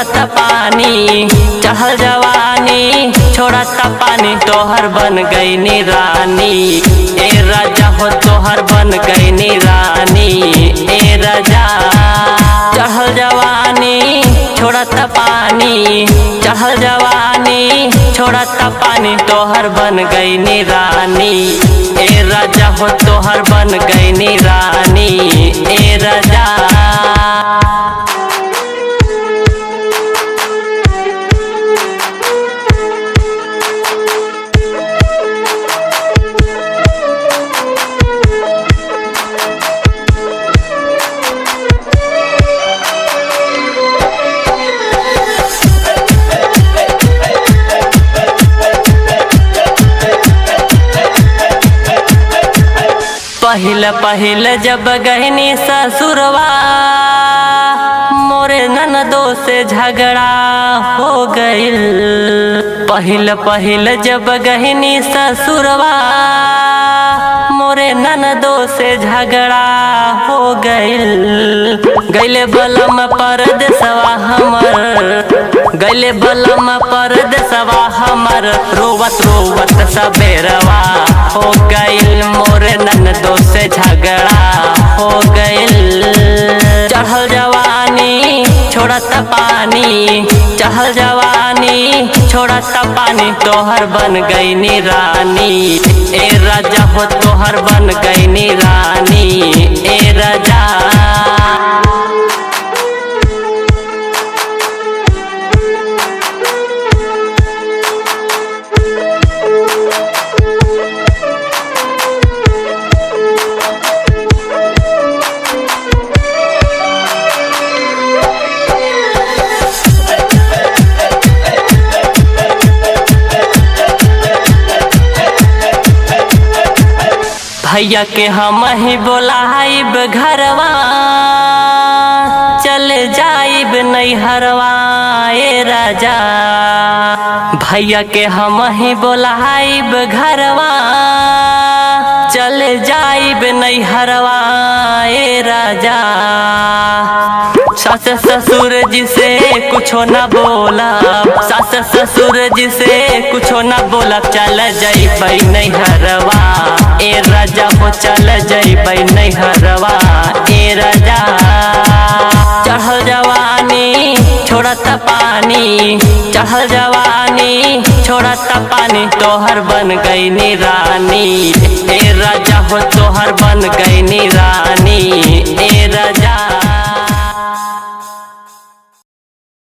छोड़त पानी, चढ़ल जवानी छोड़त पानी, तोहर बन गई नी रानी। ए राजा हो तोहर बन गई नी रानी। ए राजा चढ़ल जवानी छोड़त पानी, चढ़ल जवानी छोड़त पानी, तोहर बन गई नी रानी। ए राजा हो तोहर बन गई नी रानी। ए राजा पहिल पहिल जब गहनी ससुरवा, मोरे ननदो से झगड़ा हो गइल। पहिल पहिल जब गहनी ससुरवा, मोरे ननदो से झगड़ा हो गइल। गइले बलम परदेसवा हमर, गइले बलम परदेसवा हमर, रोवत रोवत सबेरवा हो गइल। मोरे ननदो से झगड़ा हो गइल। चढ़ल जवानी छोड़त पानी, चढ़ल जवानी छोड़त पानी, तोहर बन गई नी रानी। ए राजा हो तोहर बन गई नी रानी। ए राजा भैया के हम ही बोलाइब घरवा, चल जाइब नैहरवा। ए राजा भैया के हम ही बोलाइब घरवा, चल जाइब नैहरवा। ए राजा सास ससुर जी से कुछो न बोला, सास ससुर जी से कुछो न बोला, चल जाइबै नैहरवा। ए राजा हो चल जाइबै नैहरवा। ए राजा चढ़ल जवानी छोड़त पानी, चढ़ल जवानी छोड़त पानी, तोहर बन गई नी रानी। ए राजा हो तोहर बन गई नी रानी।